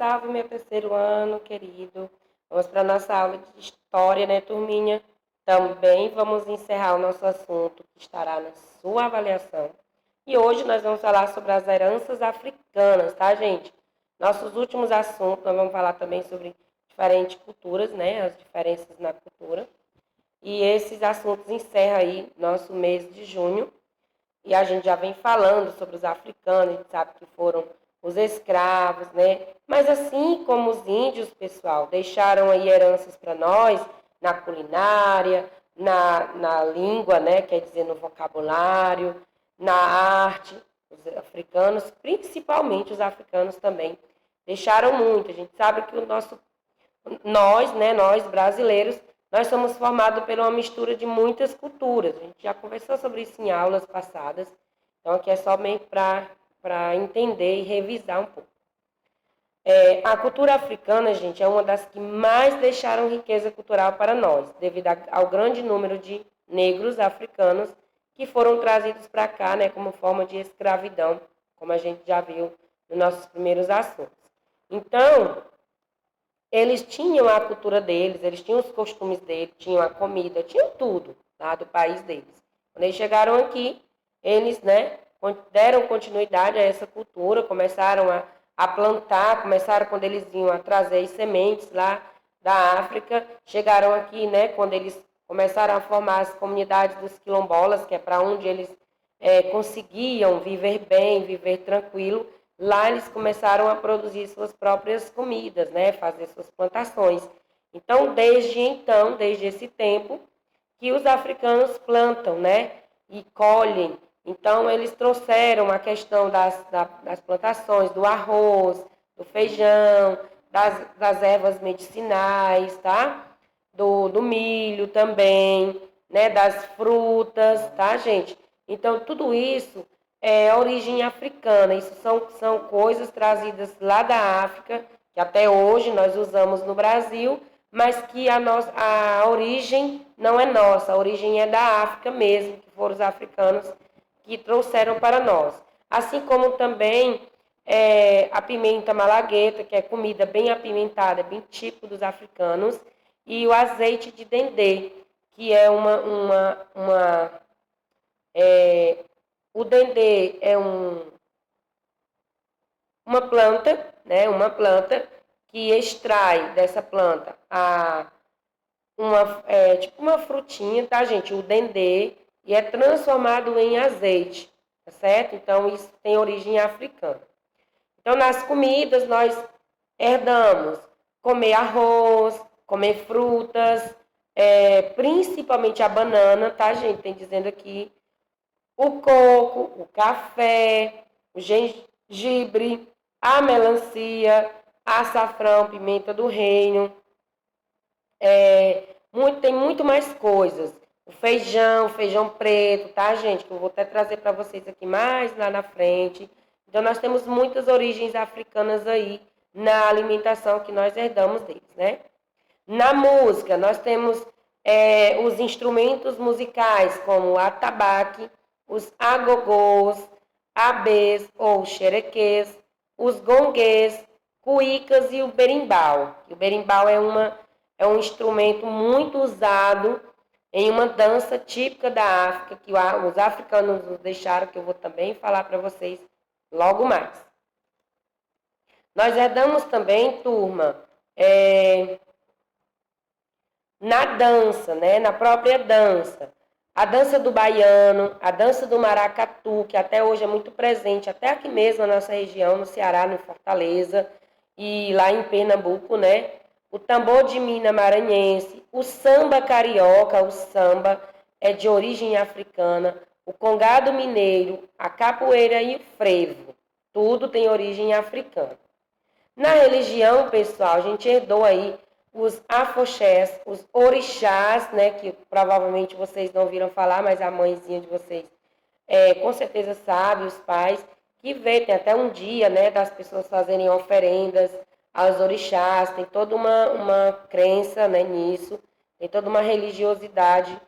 salve, meu terceiro ano, querido. Vamos para a nossa aula de história, né, turminha? Também vamos encerrar o nosso assunto, que estará na sua avaliação. E hoje nós vamos falar sobre as heranças africanas, tá, gente? Nossos últimos assuntos, nós vamos falar também sobre diferentes culturas, né, as diferenças na cultura. E esses assuntos encerram aí nosso mês de junho. E a gente já vem falando sobre os africanos, a gente sabe que foram os escravos, né? Mas assim como os índios, pessoal, deixaram aí heranças para nós na culinária, na língua, né? Quer dizer, no vocabulário, na arte, os africanos, principalmente os africanos também, deixaram muito. A gente sabe que nós, né, nós brasileiros, nós somos formados por uma mistura de muitas culturas. A gente já conversou sobre isso em aulas passadas. Então, aqui é somente para entender e revisar um pouco. A cultura africana, gente, é uma das que mais deixaram riqueza cultural para nós, devido ao grande número de negros africanos que foram trazidos para cá, né, como forma de escravidão, como a gente já viu nos nossos primeiros assuntos. Então, eles tinham a cultura deles, eles tinham os costumes deles, tinham a comida, tinham tudo lá do país deles. Quando eles chegaram aqui, eles, né, deram continuidade a essa cultura, começaram a plantar, começaram quando eles iam a trazer as sementes lá da África, chegaram aqui, né, quando eles começaram a formar as comunidades dos quilombolas, que é para onde eles conseguiam viver bem, viver tranquilo. Lá eles começaram a produzir suas próprias comidas, né? Fazer suas plantações. Então, desde esse tempo, que os africanos plantam, né? E colhem. Então, eles trouxeram a questão das plantações, do arroz, do feijão, das ervas medicinais, tá? Do milho também, né? Das frutas, tá, gente? Então, tudo isso é origem africana. Isso são coisas trazidas lá da África, que até hoje nós usamos no Brasil, mas que a origem não é nossa, a origem é da África mesmo, que foram os africanos que trouxeram para nós. Assim como também a pimenta malagueta, que é comida bem apimentada, bem típico dos africanos, e o azeite de dendê, que é o dendê é uma planta, né? Uma planta que extrai dessa planta tipo uma frutinha, tá, gente? O dendê, e é transformado em azeite, tá certo? Então, isso tem origem africana. Então, nas comidas, nós herdamos comer arroz, comer frutas, principalmente a banana, tá, gente? Tem dizendo aqui o coco, o café, o gengibre, a melancia, açafrão, pimenta do reino. Tem muito mais coisas. O feijão preto, tá, gente? Que eu vou até trazer para vocês aqui mais lá na frente. Então, nós temos muitas origens africanas aí na alimentação que nós herdamos deles, né? Na música, nós temos os instrumentos musicais, como o atabaque, os agogôs, abês ou xerequês, os gonguês, cuícas e o berimbau. O berimbau é um instrumento muito usado em uma dança típica da África, que os africanos nos deixaram, que eu vou também falar para vocês logo mais. Nós herdamos também, turma, na dança, né? Na própria dança. A dança do baiano, a dança do maracatu, que até hoje é muito presente, até aqui mesmo na nossa região, no Ceará, no Fortaleza, e lá em Pernambuco, né? O tambor de mina maranhense, o samba carioca, o samba é de origem africana, o congado mineiro, a capoeira e o frevo, tudo tem origem africana. Na religião, pessoal, a gente herdou aí os afoxés, os orixás, né, que provavelmente vocês não ouviram falar, mas a mãezinha de vocês com certeza sabe, os pais, que tem até um dia, né, das pessoas fazerem oferendas aos orixás, tem toda uma crença, né, nisso, tem toda uma religiosidade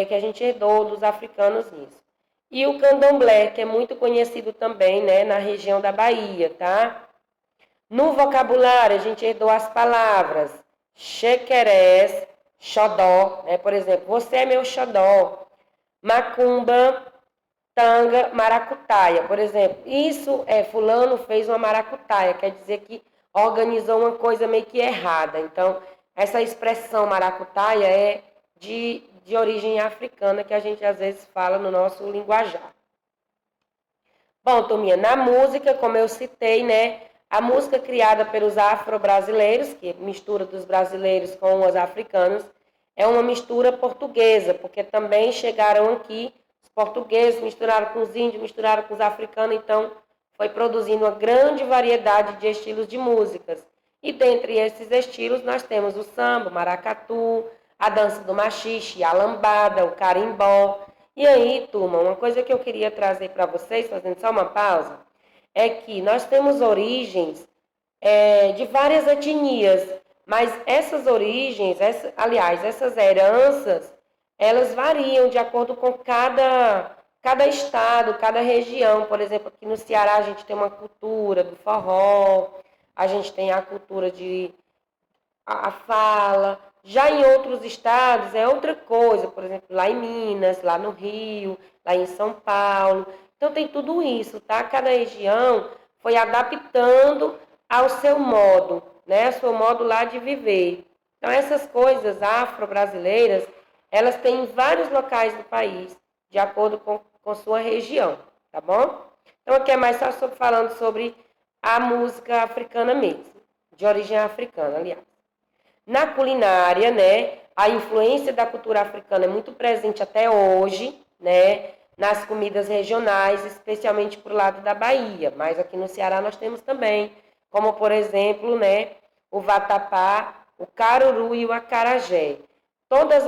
que a gente herdou dos africanos nisso. E o candomblé, que é muito conhecido também, né, na região da Bahia, tá? No vocabulário, a gente herdou as palavras xequerés, xodó, né? Por exemplo, você é meu xodó. Macumba, tanga, maracutaia. Por exemplo, isso é fulano fez uma maracutaia, quer dizer que organizou uma coisa meio que errada. Então, essa expressão maracutaia é de origem africana, que a gente às vezes fala no nosso linguajar. Bom, turminha, na música, como eu citei, né, a música criada pelos afro-brasileiros, que é mistura dos brasileiros com os africanos, é uma mistura portuguesa, porque também chegaram aqui os portugueses, misturaram com os índios, misturaram com os africanos, então foi produzindo uma grande variedade de estilos de músicas. E dentre esses estilos nós temos o samba, o maracatu, a dança do maxixe, a lambada, o carimbó. E aí, turma, uma coisa que eu queria trazer para vocês, fazendo só uma pausa, é que nós temos origens de várias etnias, mas essas origens, essas heranças, elas variam de acordo com cada estado, cada região. Por exemplo, aqui no Ceará a gente tem uma cultura do forró, a gente tem a cultura de a fala. Já em outros estados é outra coisa, por exemplo, lá em Minas, lá no Rio, lá em São Paulo. Então tem tudo isso, tá? Cada região foi adaptando ao seu modo, né? Ao seu modo lá de viver. Então essas coisas afro-brasileiras, elas têm em vários locais do país, de acordo com sua região, tá bom? Então aqui é mais só falando sobre a música africana mesmo, de origem africana, aliás. Na culinária, né, a influência da cultura africana é muito presente até hoje, né, nas comidas regionais, especialmente para o lado da Bahia. Mas aqui no Ceará nós temos também, como por exemplo, né, o vatapá, o caruru e o acarajé. Todas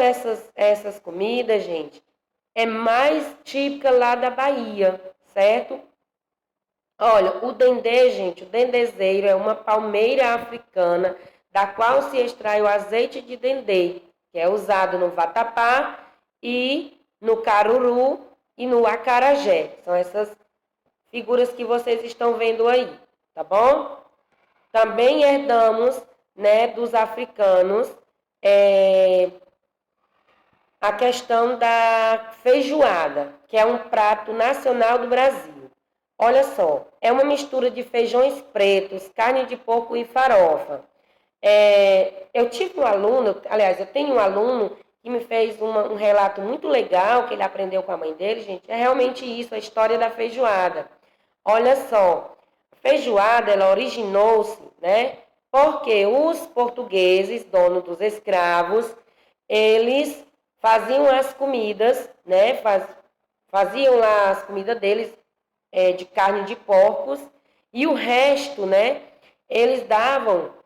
essas comidas, gente, é mais típica lá da Bahia, certo? Olha, o dendê, gente, o dendezeiro é uma palmeira africana da qual se extrai o azeite de dendê, que é usado no vatapá e no caruru e no acarajé. São essas figuras que vocês estão vendo aí, tá bom? Também herdamos, né, dos africanos a questão da feijoada, que é um prato nacional do Brasil. Olha só, é uma mistura de feijões pretos, carne de porco e farofa. Eu tive um aluno, aliás, eu tenho um aluno que me fez um relato muito legal que ele aprendeu com a mãe dele, gente. É realmente isso, a história da feijoada. Olha só, a feijoada, ela originou-se, né? Porque os portugueses, donos dos escravos, eles faziam as comidas, né? Faziam lá as comidas deles de carne de porcos e o resto, né? Eles davam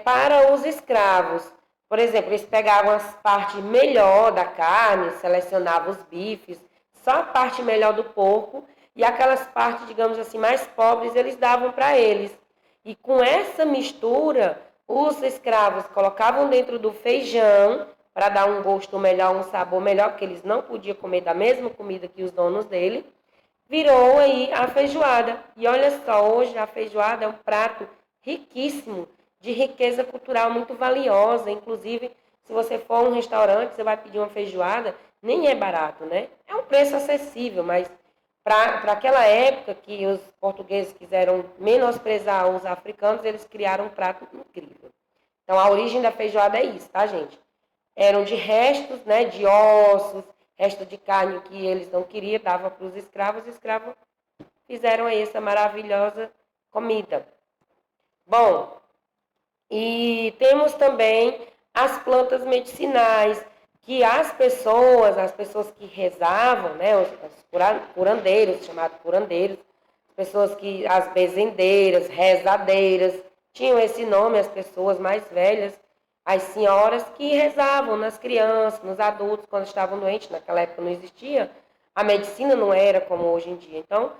para os escravos. Por exemplo, eles pegavam as partes melhor da carne, selecionavam os bifes, só a parte melhor do porco, e aquelas partes, digamos assim, mais pobres, eles davam para eles. E com essa mistura, os escravos colocavam dentro do feijão, para dar um gosto melhor, um sabor melhor, porque eles não podiam comer da mesma comida que os donos dele, virou aí a feijoada. E olha só, hoje a feijoada é um prato riquíssimo, de riqueza cultural muito valiosa. Inclusive, se você for a um restaurante, você vai pedir uma feijoada, nem é barato, né? É um preço acessível, mas para aquela época que os portugueses quiseram menosprezar os africanos, eles criaram um prato incrível. Então, a origem da feijoada é isso, tá, gente? Eram de restos, né, de ossos, resto de carne que eles não queriam, dava para os escravos fizeram aí essa maravilhosa comida. Bom, e temos também as plantas medicinais, que as pessoas que rezavam, né, os curandeiros, chamados curandeiros, as bezendeiras, rezadeiras, tinham esse nome, as pessoas mais velhas, as senhoras que rezavam nas crianças, nos adultos, quando estavam doentes. Naquela época não existia, a medicina não era como hoje em dia. Então,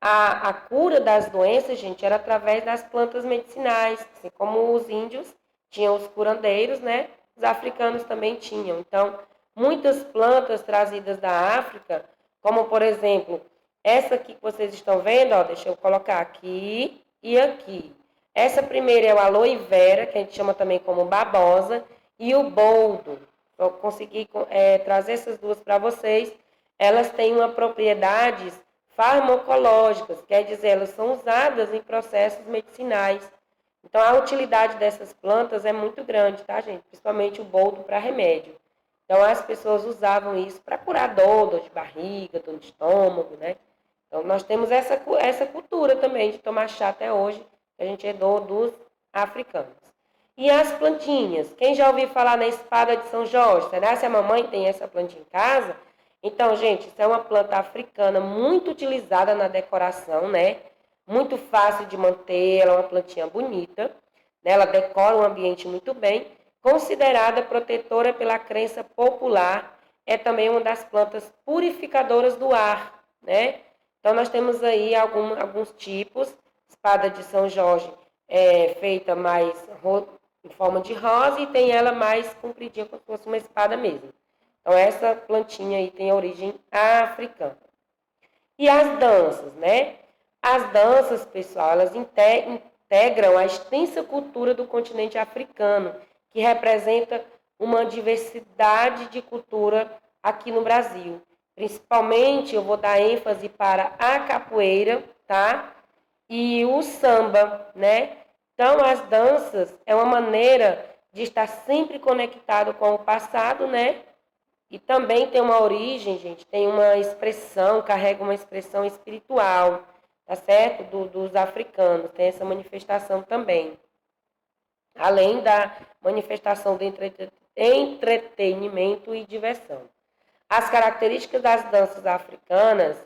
a cura das doenças, gente, era através das plantas medicinais, assim como os índios tinham os curandeiros, né? Os africanos também tinham. Então, muitas plantas trazidas da África, como por exemplo, essa aqui que vocês estão vendo, ó, deixa eu colocar aqui e aqui. Essa primeira é o aloe vera, que a gente chama também como babosa, e o boldo. Eu consegui trazer essas duas para vocês. Elas têm uma propriedades farmacológicas, quer dizer, elas são usadas em processos medicinais. Então, a utilidade dessas plantas é muito grande, tá, gente? Principalmente o boldo para remédio. Então, as pessoas usavam isso para curar dor de barriga, dor de estômago, né? Então, nós temos essa cultura também de tomar chá até hoje, que a gente herdou dos africanos. E as plantinhas? Quem já ouviu falar na espada de São Jorge? Será que a mamãe tem essa plantinha em casa? Então, gente, isso é uma planta africana muito utilizada na decoração, né? Muito fácil de manter, ela é uma plantinha bonita, né? Ela decora o ambiente muito bem, considerada protetora pela crença popular, é também uma das plantas purificadoras do ar, né? Então, nós temos aí alguns tipos. Espada de São Jorge é feita mais em forma de rosa e tem ela mais compridinha, como se fosse uma espada mesmo. Então, essa plantinha aí tem origem africana. E as danças, né? As danças, pessoal, elas integram a extensa cultura do continente africano, que representa uma diversidade de cultura aqui no Brasil. Principalmente, eu vou dar ênfase para a capoeira, tá? E o samba, né? Então, as danças é uma maneira de estar sempre conectado com o passado, né? E também tem uma origem, gente, tem uma expressão, carrega uma expressão espiritual, tá certo? Dos africanos, tem essa manifestação também. Além da manifestação de entretenimento e diversão. As características das danças africanas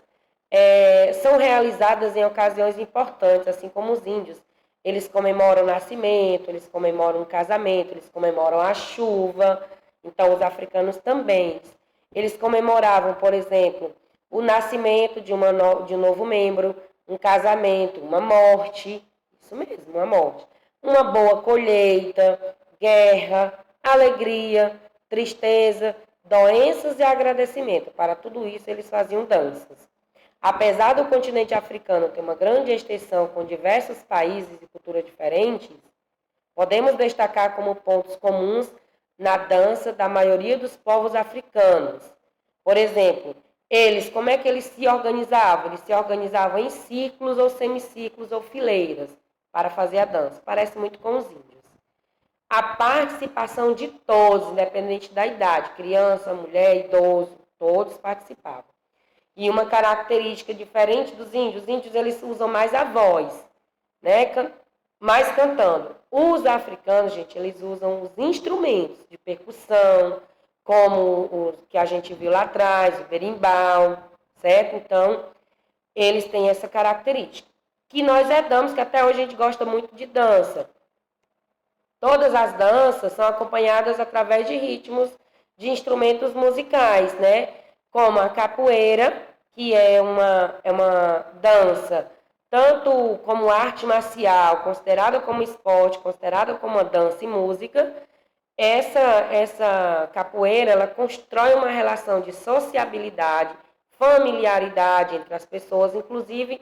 são realizadas em ocasiões importantes, assim como os índios. Eles comemoram o nascimento, eles comemoram o casamento, eles comemoram a chuva. Então, os africanos também. Eles comemoravam, por exemplo, o nascimento de um novo membro, um casamento, uma morte, isso mesmo, uma morte. Uma boa colheita, guerra, alegria, tristeza, doenças e agradecimento. Para tudo isso, eles faziam danças. Apesar do continente africano ter uma grande extensão com diversos países e culturas diferentes, podemos destacar como pontos comuns na dança da maioria dos povos africanos. Por exemplo, como é que eles se organizavam? Eles se organizavam em círculos ou semicírculos ou fileiras para fazer a dança. Parece muito com os índios. A participação de todos, independente da idade, criança, mulher, idoso, todos participavam. E uma característica diferente dos índios, os índios eles usam mais a voz, né? Mais cantando. Os africanos, gente, eles usam os instrumentos de percussão, como os que a gente viu lá atrás, o berimbau, certo? Então, eles têm essa característica. Que nós herdamos, que até hoje a gente gosta muito de dança. Todas as danças são acompanhadas através de ritmos de instrumentos musicais, né? Como a capoeira, que é uma dança, tanto como arte marcial, considerada como esporte, considerada como uma dança e música. Essa capoeira, ela constrói uma relação de sociabilidade, familiaridade entre as pessoas. Inclusive,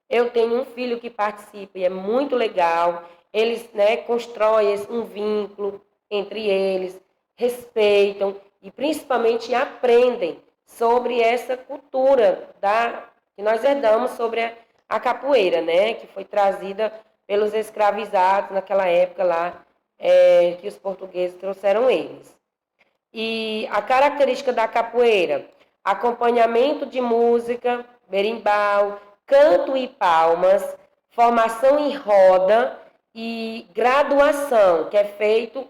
eu tenho um filho que participa e é muito legal. Eles, né, constroem um vínculo entre eles, respeitam e principalmente aprendem sobre essa cultura que nós herdamos sobre a capoeira, né, que foi trazida pelos escravizados naquela época lá, que os portugueses trouxeram eles. E a característica da capoeira, acompanhamento de música, berimbau, canto e palmas, formação em roda e graduação, que é feito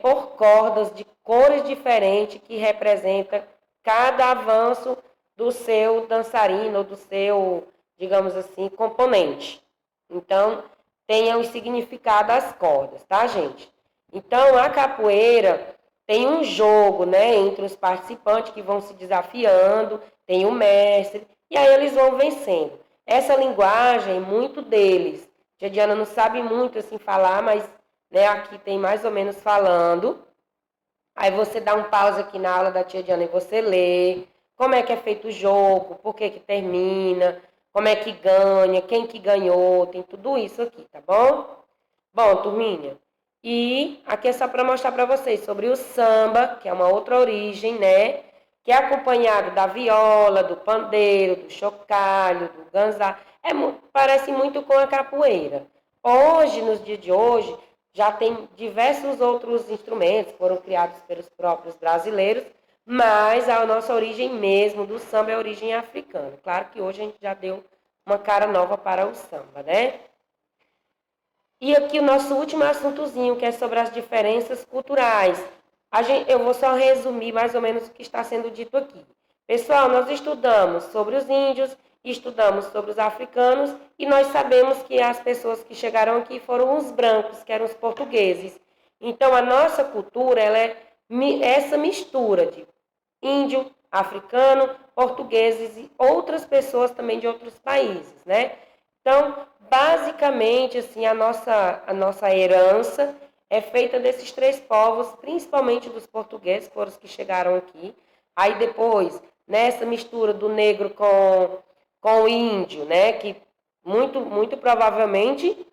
por cordas de cores diferentes que representa cada avanço do seu dançarino, ou do seu, digamos assim, componente. Então, tenha o significado das cordas, tá, gente? Então, a capoeira tem um jogo, né, entre os participantes que vão se desafiando, tem o mestre, e aí eles vão vencendo. Essa linguagem, muito deles, Tia Diana não sabe muito assim falar, mas né, aqui tem mais ou menos falando. Aí você dá um pause aqui na aula da Tia Diana e você lê como é que é feito o jogo, por que termina, como é que ganha, quem que ganhou, tem tudo isso aqui, tá bom? Bom, turminha, e aqui é só para mostrar para vocês sobre o samba, que é uma outra origem, né? Que é acompanhado da viola, do pandeiro, do chocalho, do ganzá. Parece muito com a capoeira. Hoje, nos dias de hoje, já tem diversos outros instrumentos que foram criados pelos próprios brasileiros, mas a nossa origem mesmo do samba é a origem africana. Claro que hoje a gente já deu uma cara nova para o samba, né? E aqui o nosso último assuntozinho, que é sobre as diferenças culturais. Eu vou só resumir mais ou menos o que está sendo dito aqui. Pessoal, nós estudamos sobre os índios, estudamos sobre os africanos, e nós sabemos que as pessoas que chegaram aqui foram os brancos, que eram os portugueses. Então, a nossa cultura, ela é essa mistura de índio, africano, portugueses e outras pessoas também de outros países, né? Então, basicamente, assim, a nossa herança é feita desses três povos, principalmente dos portugueses, que foram os que chegaram aqui. Aí depois, nessa mistura do negro com o índio, né? Que muito provavelmente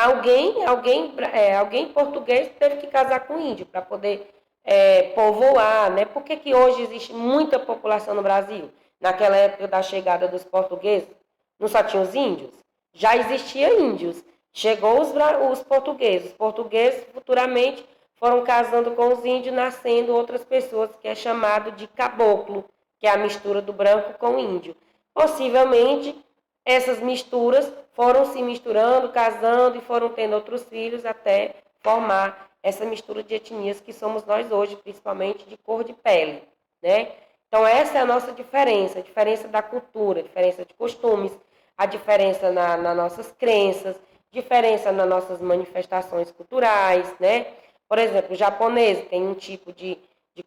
alguém português teve que casar com índio para poder povoar, né? Por que que hoje existe muita população no Brasil? Naquela época da chegada dos portugueses, não só tinha os índios? Já existia índios. Chegou os portugueses. Os portugueses futuramente foram casando com os índios, nascendo outras pessoas, que é chamado de caboclo, que é a mistura do branco com o índio. Possivelmente, essas misturas foram se misturando, casando e foram tendo outros filhos até formar essa mistura de etnias que somos nós hoje, principalmente de cor de pele, né? Então essa é a nossa diferença, a diferença da cultura, a diferença de costumes, a diferença nas nossas crenças, diferença nas nossas manifestações culturais, né? Por exemplo, o japonês tem um tipo de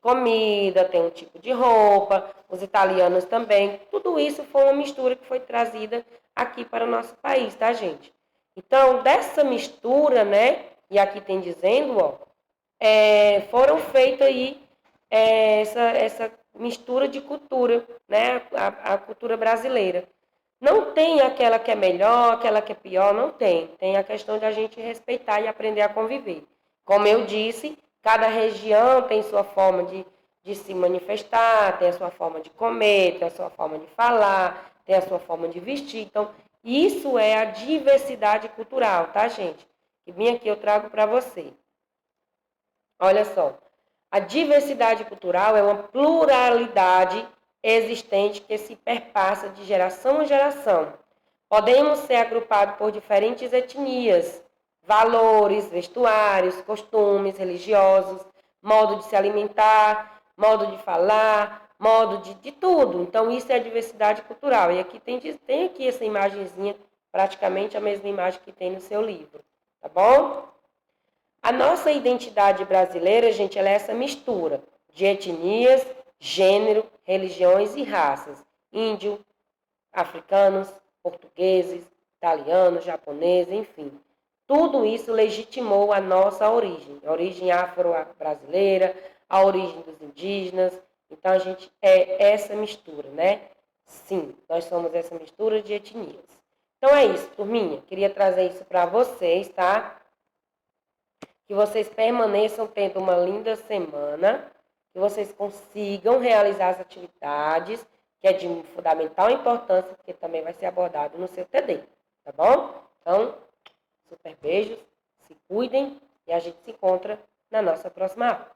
comida, tem um tipo de roupa, os italianos também. Tudo isso foi uma mistura que foi trazida aqui para o nosso país, tá, gente? Então, dessa mistura, né, e aqui tem dizendo, ó, foram feitas aí essa mistura de cultura, né, a cultura brasileira. Não tem aquela que é melhor, aquela que é pior, não tem. Tem a questão de a gente respeitar e aprender a conviver. Como eu disse, cada região tem sua forma de se manifestar, tem a sua forma de comer, tem a sua forma de falar, tem a sua forma de vestir. Então, isso é a diversidade cultural, tá, gente? Que vim aqui eu trago para você. Olha só, a diversidade cultural é uma pluralidade existente que se perpassa de geração em geração. Podemos ser agrupados por diferentes etnias, valores, vestuários, costumes religiosos, modo de se alimentar, modo de falar, modo de tudo. Então, isso é a diversidade cultural. E aqui tem aqui essa imagenzinha, praticamente a mesma imagem que tem no seu livro, tá bom? A nossa identidade brasileira, gente, ela é essa mistura de etnias, gênero, religiões e raças. Índio, africanos, portugueses, italianos, japoneses, enfim. Tudo isso legitimou a nossa origem, a origem afro-brasileira, a origem dos indígenas. Então, a gente é essa mistura, né? Sim, nós somos essa mistura de etnias. Então, é isso, turminha. Queria trazer isso para vocês, tá? Que vocês permaneçam tendo uma linda semana, que vocês consigam realizar as atividades, que é de fundamental importância, porque também vai ser abordado no seu TD, tá bom? Então, super beijos, se cuidem e a gente se encontra na nossa próxima aula.